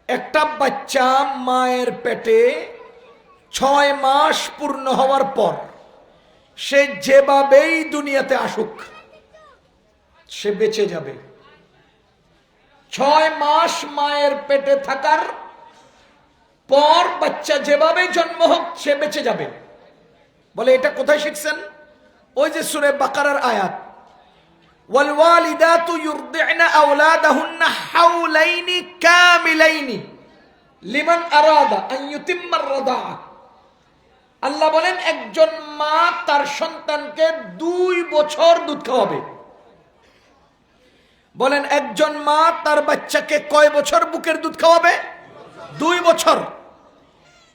একটা বাচ্চা মায়ের পেটে 6 মাস পূর্ণ হওয়ার পর সে যেভাবেই দুনিয়াতে আসুক সে বেঁচে যাবে। 6 মাস মায়ের পেটে থাকার পর বাচ্চা যেভাবে জন্ম হোক সে বেঁচে যাবে। বলে এটা কোথায় শিখছেন? ওই যে সূরা বাকারার আয়াত, ওয়াল ওয়ালিদাতু ইউরদি'না আওলাদাহুন্না হাওলাইনি কামিলাইনি লিমান আরাদা আন ইউতিম্মার রাদাআ। আল্লাহ বলেন একজন মা তার সন্তানকে 2 বছর দুধ খাওয়াবে। বলেন একজন মা তার বাচ্চাকে কয় বছর বুকের দুধ খাওয়াবে? 2 বছর।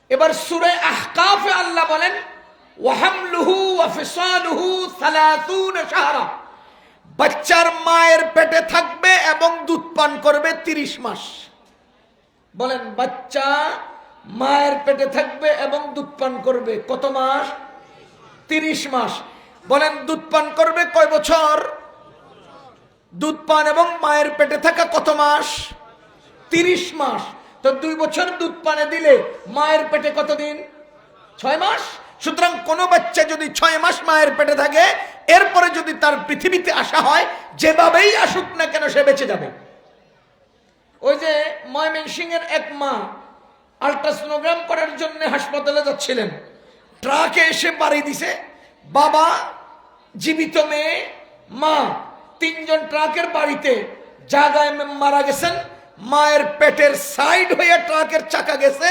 এবার সূরা আহকাফে আল্লাহ বলেন ওয়াহামলুহু ওয়া ফিসালুহু 30 শাহরা। বাচ্চার মায়ের পেটে থাকবে এবং দুধ পান করবে 30 মাস। বলেন বাচ্চা মায়ের পেটে থাকবে এবং দুধ পান করবে কত মাস? 30 মাস। বলেন দুধ পান করবে কয় বছর? দুধ পান এবং মায়ের পেটে থাকা কত মাস? 30 মাস। তো 2 বছর দুধ পানে দিলে মায়ের পেটে কতদিন? 6 মাস। সুতরাং কোন বাচ্চা যদি 6 মাস মায়ের পেটে থাকে, এরপরে যদি তার পৃথিবীতে আসা হয়, যেভাবেই আসুক না কেন সে বেঁচে যাবে। ওই যে ময়মনসিংহের এক মা আল্ট্রাসোনোগ্রাম করার জন্য হাসপাতালে যাচ্ছিলেন, ট্রাকে এসে বাড়ি দিছে, বাবা, জীবিত মেয়ে, মা, 3 জন ট্রাকের বাড়িতে জায়গায় মারা গেছেন। মায়ের পেটের সাইড হয়ে ট্রাকের চাকা গেছে,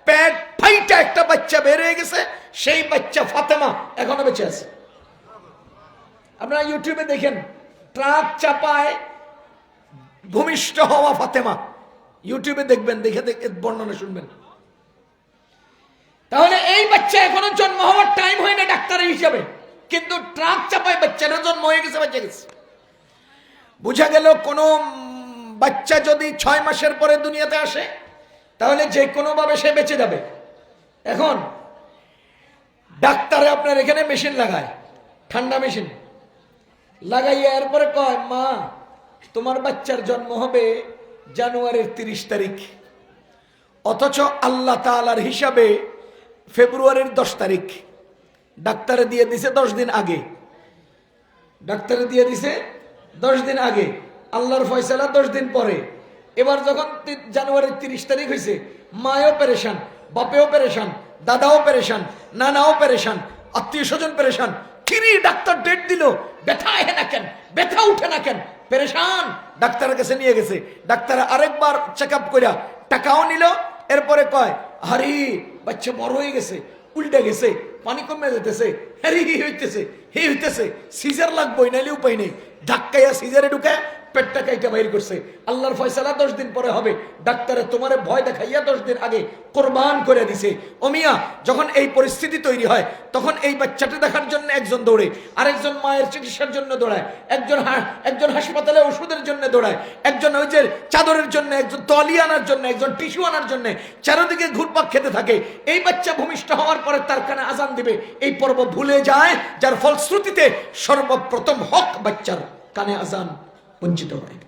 পেট ফাইটা একটা বাচ্চা বের হয়ে গেছে। সেই বাচ্চা ফাতেমা এখনো বেঁচে আছে। আপনারা ইউটিউবে দেখেন, ট্রাক চাপায় ভূমিষ্ঠ হওয়া ফাতেমা, ইউটিউবে দেখবেন, দেখে বর্ণনা শুনবেন। তাহলে এই বাচ্চা এখনো জন্ম হওয়ার টাইম হয় না ডাক্তারের হিসাবে, কিন্তু ট্রাক চাপায় বাচ্চারা জন্ম হয়ে গেছে, বাচ্চা গেছে। বুঝা গেল কোন বাচ্চা যদি 6 মাসের পরে দুনিয়াতে আসে তাহলে যে কোনো ভাবে সে বেঁচে যাবে। এখন ডাক্তারে আপনার এখানে মেশিন লাগায়, ঠান্ডা মেশিন লাগাইয়া এরপরে কয়, মা তোমার বাচ্চার জন্ম হবে জানুয়ারির 30 তারিখ, অথচ আল্লাহ তাআলার হিসাবে ফেব্রুয়ারির 10 তারিখ। ডাক্তারে দিয়ে দিছে 10 দিন আগে, ডাক্তারে দিয়ে দিছে 10 দিন আগে, আল্লাহর ফয়সালা 10 দিন পরে। এবার যখন জানুয়ারির 30 তারিখ হয়েছে, মায়েও পেরেশান, বাপেও পেরেশান, দাদাও পেরেশান, নানাও পেরেশান, আত্মীয় স্বজন পেরেশান। কিরি ডাক্তার ডেট দিল, ব্যথা আহে না কেন, ব্যথা উঠে না কেন, পেরেশান। ডাক্তারের কাছে নিয়ে গেছে, ডাক্তার আরেকবার চেক আপ কইরা টাকাও নিল। এরপরে কয়, আরে বাচ্চা বড় হয়ে গেছে, উল্টে গেছে, পানি কমে যেতেছে, হ্যারি হইতেছে, হে হইতেছে, সিজার লাগবই, নাইলে উপায় নেই। ধাক্কাইয়া সিজারে ঢুকায় পেটটা কাইটা বাইর করছে। আল্লাহর ফয়সালা 10 দিন পরে হবে। ডাক্তারে তোমারে ভয় দেখাইয়া 10 দিন আগে কোরবান করে দিছে। ও মিয়া, যখন এই পরিস্থিতি তৈরি হয় তখন এই বাচ্চাটা দেখার জন্য একজন দৌড়ে, আরেকজন মায়ের চিকিৎসার জন্য দৌড়ায়, একজন হাসপাতালে ওষুধের জন্য দৌড়ায়, একজন ওই যে চাদরের জন্য, একজন তলি আনার জন্য, একজন টিস্যু আনার জন্য, চারদিকে ঘুরপাক খেতে থাকে। এই বাচ্চা ভূমিষ্ঠ হওয়ার পরে তার কানে আজান দিবে, এই পর্ব ভুলে যায়, যার ফলশ্রুতিতে সর্বপ্রথম হক বাচ্চার কানে আজান বঞ্চিত হয়।